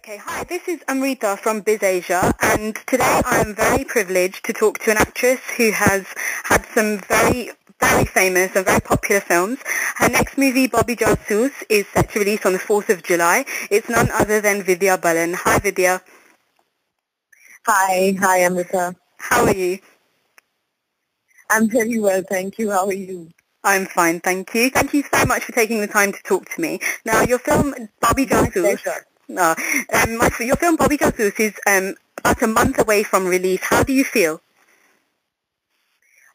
Okay, hi, this is Amrita from BizAsia, and today I am very privileged to talk to an actress who has had some very famous and very popular films. Her next movie, Bobby Jasoos, is set to release on the 4th of July. It's none other than Vidya Balan. Hi, Vidya. Hi, Amrita. How are you? I'm very well, thank you. How are you? I'm fine, thank you. Thank you so much for taking the time to talk to me. Now, your film, Bobby Jasoos... your film Bobby Jasoos is about a month away from release. How do you feel?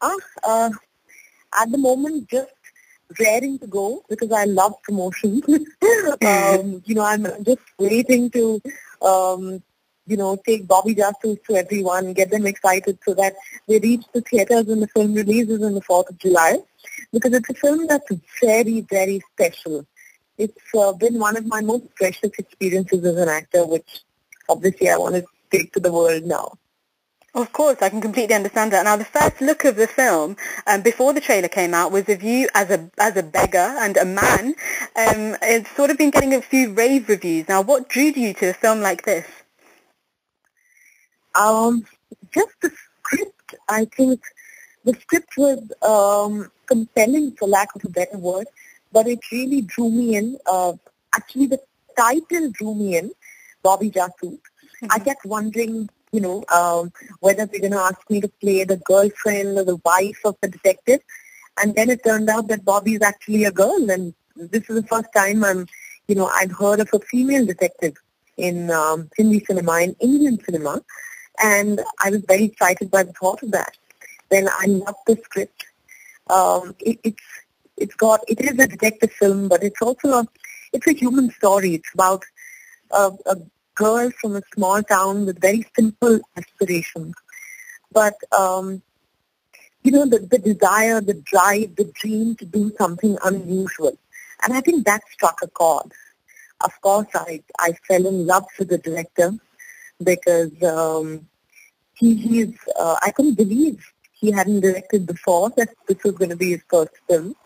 At the moment, just raring to go because I love promotion. I'm just waiting to, take Bobby Jasoos to everyone, get them excited so that they reach the theatres when the film releases on the 4th of July. Because it's a film that's very, very special. It's been one of my most precious experiences as an actor, which obviously I want to take to the world now. Of course, I can completely understand that. Now, the first look of the film, before the trailer came out, was of you as a beggar and a man. It's sort of been getting a few rave reviews. Now, what drew you to a film like this? Just the script. I think the script was compelling, for lack of a better word. But it really drew me in. Actually, the title drew me in, Bobby Jasoos. Mm-hmm. I kept wondering, whether they're going to ask me to play the girlfriend or the wife of the detective. And then it turned out that Bobby is actually a girl. And this is the first time I've heard of a female detective in Hindi cinema, in Indian cinema. And I was very excited by the thought of that. Then I loved the script. It is a detective film, but it's also a human story. It's about a girl from a small town with very simple aspirations. But, the desire, the drive, the dream to do something unusual. And I think that struck a chord. Of course, I fell in love with the director because I couldn't believe he hadn't directed before, that this was going to be his first film.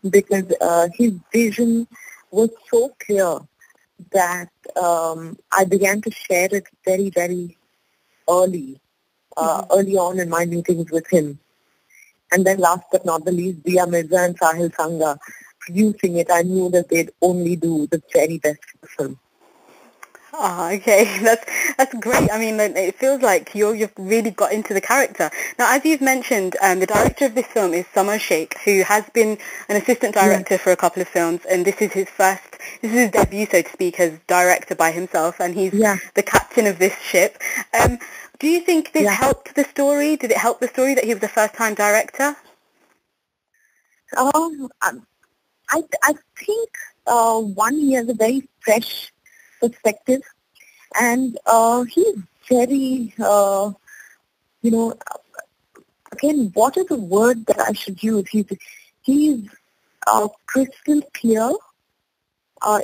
Because his vision was so clear that I began to share it very, very early on in my meetings with him. And then last but not the least, Vidya Balan and Sahil Sangha producing it, I knew that they'd only do the very best for the film. Okay, that's great. I mean, it feels like you've really got into the character. Now, as you've mentioned, the director of this film is Samar Sheikh, who has been an assistant director for a couple of films, and this is his debut, so to speak, as director by himself, and he's the captain of this ship. Do you think this helped the story? Did it help the story that he was a first-time director? I think he has a very fresh perspective, and he's very, again, what is the word that I should use? He's crystal clear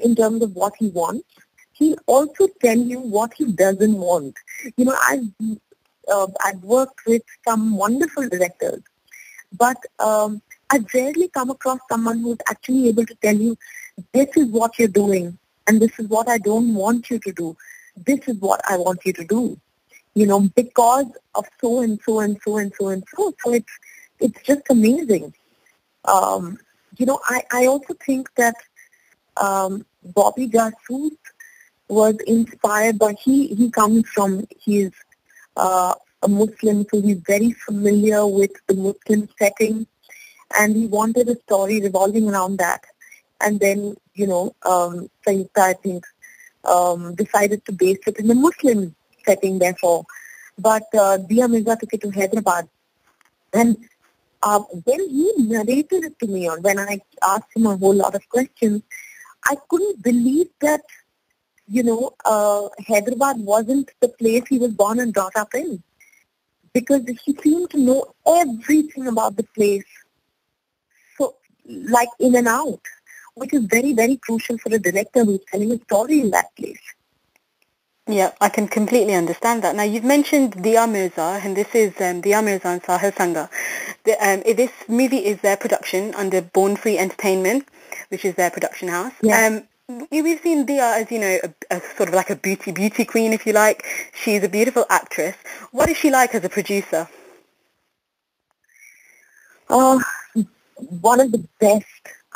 in terms of what he wants. He'll also tell you what he doesn't want. I've worked with some wonderful directors, but I've rarely come across someone who's actually able to tell you, this is what you're doing, and this is what I don't want you to do. This is what I want you to do. Because of so and so and so and so and so. So it's just amazing. I also think that Bobby Jasoos was inspired by, he comes from, he's a Muslim, so he's very familiar with the Muslim setting, and he wanted a story revolving around that. And then, Sayuta, I think, decided to base it in a Muslim setting, therefore. But Dia Mirza took it to Hyderabad. And when he narrated it to me, or when I asked him a whole lot of questions, I couldn't believe that, Hyderabad wasn't the place he was born and brought up in. Because he seemed to know everything about the place. So, like in and out. Which is very, very crucial for a director who's telling a story in that place. Yeah, I can completely understand that. Now, you've mentioned Dia Mirza, and this is Dia Mirza and Sahil Sangha. This movie is their production under Born Free Entertainment, which is their production house. Yeah. we've seen Dia as, a sort of like a beauty queen, if you like. She's a beautiful actress. What is she like as a producer? Uh, One of the best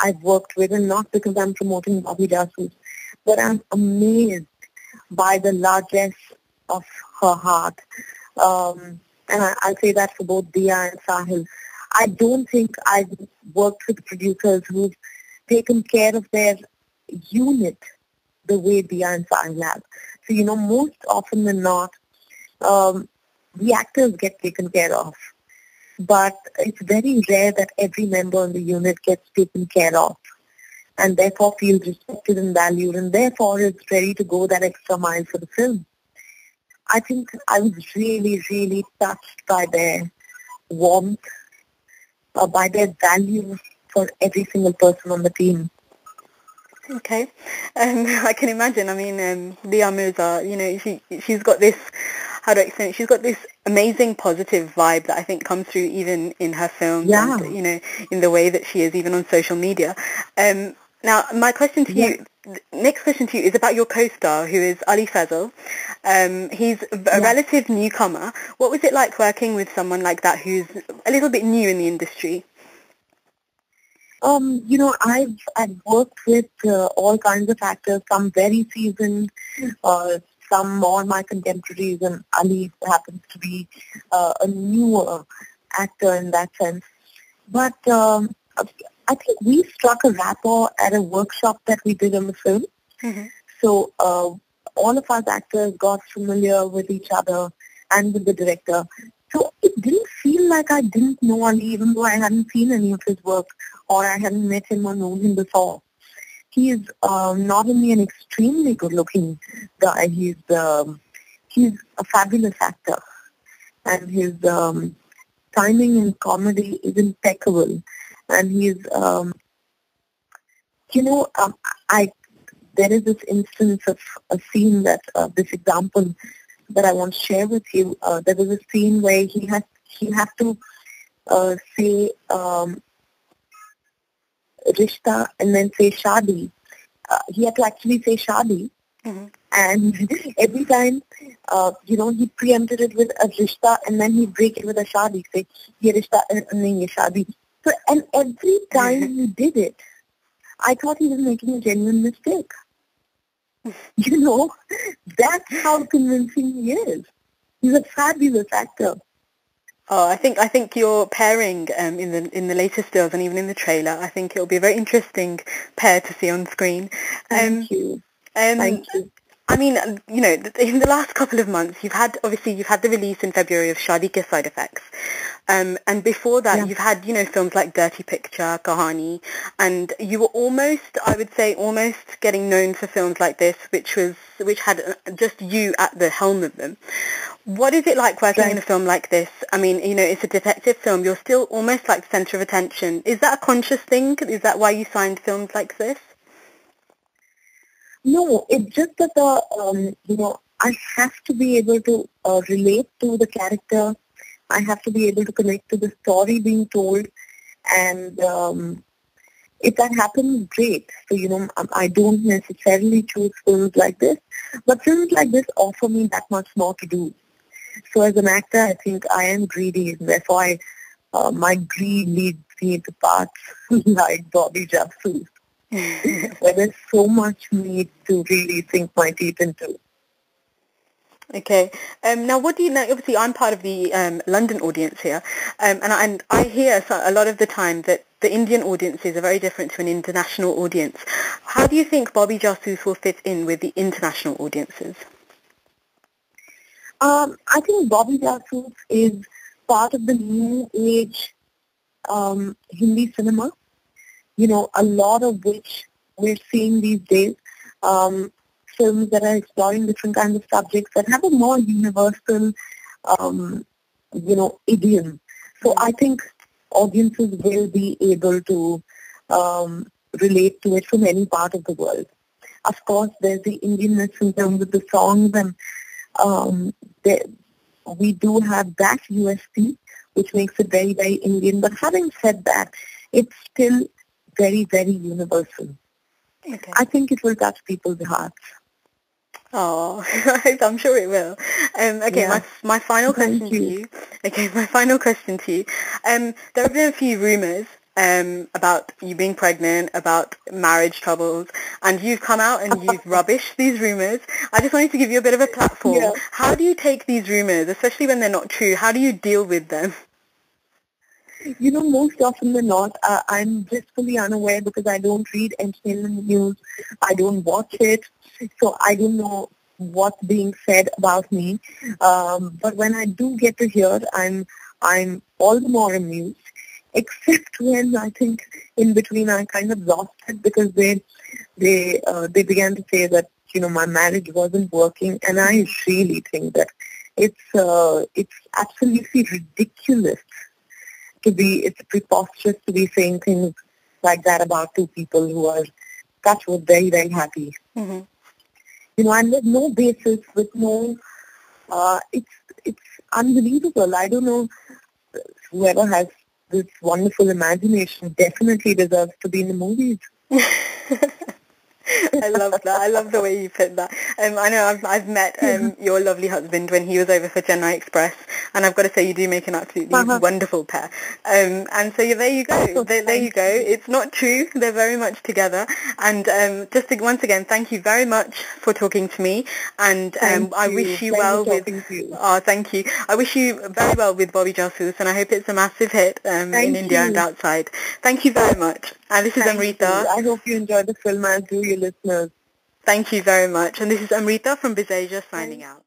I've worked with, and not because I'm promoting Bobby Jasoos, but I'm amazed by the largesse of her heart. And I say that for both Dia and Sahil. I don't think I've worked with producers who've taken care of their unit the way Dia and Sahil have. So, most often than not, the actors get taken care of. But it's very rare that every member in the unit gets taken care of and therefore feels respected and valued and therefore is ready to go that extra mile for the film. I think I was really, really touched by their warmth, by their value for every single person on the team. Okay. I can imagine. I mean, Dia Mirza, she's got this, how do I explain it? She's got this amazing positive vibe that I think comes through even in her films Yeah. and, in the way that she is even on social media. Now, my question to you, next question to you is about your co-star, who is Ali Fazal. He's a relative newcomer. What was it like working with someone like that who's a little bit new in the industry? I've worked with all kinds of actors, some very seasoned, some more my contemporaries, and Ali happens to be a newer actor in that sense. But I think we struck a rapport at a workshop that we did on the film. Mm-hmm. So all of us actors got familiar with each other and with the director. So it didn't feel like I didn't know Ali, even though I hadn't seen any of his work or I hadn't met him or known him before. He is not only an extremely good-looking guy, he's a fabulous actor. And his timing in comedy is impeccable. And he's, there is this instance of a scene that, this example that I want to share with you. There was a scene where he had to say Rishta and then say Shadi. He had to actually say Shadi. Mm-hmm. And every time, he preempted it with a Rishta and then he'd break it with a Shadi. Say, ye Rishta and then ye Shadi. So, and every time he did it, I thought he was making a genuine mistake. That's how convincing he is. He's a fabulous actor. Oh, I think your pairing in the latest stills and even in the trailer, I think it'll be a very interesting pair to see on screen. Thank you. Thank you. I mean, in the last couple of months, you've had the release in February of Shadi Ke Side Effects. And before that, you've had, films like Dirty Picture, Kahani, and you were almost getting known for films like this, which had just you at the helm of them. What is it like working in a film like this? I mean, it's a detective film. You're still almost like the center of attention. Is that a conscious thing? Is that why you signed films like this? No, it's just that I have to be able to relate to the character. I have to be able to connect to the story being told, and if that happens, great. So I don't necessarily choose films like this, but films like this offer me that much more to do. So as an actor, I think I am greedy, and therefore my greed leads me to parts like Bobby Jasoos, where there's so much meat to really sink my teeth into. Okay. Now, what do you know? Obviously, I'm part of the London audience here, and I hear a lot of the time that the Indian audiences are very different to an international audience. How do you think Bobby Jasoos will fit in with the international audiences? I think Bobby Jasoos is part of the new age Hindi cinema, a lot of which we're seeing these days. Films that are exploring different kinds of subjects that have a more universal, idiom. So I think audiences will be able to relate to it from any part of the world. Of course, there's the Indianness in terms of the songs, and we do have that USP, which makes it very, very Indian. But having said that, it's still very, very universal. Okay. I think it will touch people's hearts. Oh, I'm sure it will. Okay, Yeah. my final Thank question to you. you. Okay, my final question to you. There have been a few rumors about you being pregnant, about marriage troubles, and you've come out and you've rubbished these rumors. I just wanted to give you a bit of a platform. Yeah. How do you take these rumors, especially when they're not true? How do you deal with them? You know, most often than not, I'm blissfully unaware because I don't read entertainment news. I don't watch it. So I don't know what's being said about me. But when I do get to hear, I'm all the more amused. Except when I think in between I kind of lost it because they began to say that my marriage wasn't working, and I really think that it's absolutely ridiculous it's preposterous to be saying things like that about two people who are touch wood very, very happy. Mm-hmm. And with no basis, with no, it's unbelievable. I don't know, whoever has this wonderful imagination definitely deserves to be in the movies. I love that. I love the way you put that. I know I've met your lovely husband when he was over for Chennai Express, and I've got to say you do make an absolutely wonderful pair. And so there you go. There you go. It's not true. They're very much together. And once again, thank you very much for talking to me. And I wish you well with. Oh, thank you. I wish you very well with Bobby Jasoos, and I hope it's a massive hit in India and outside. Thank you very much. And this is Amrita. I hope you enjoyed the film, as do your listeners. Thank you very much. And this is Amrita from BizAsia's signing out.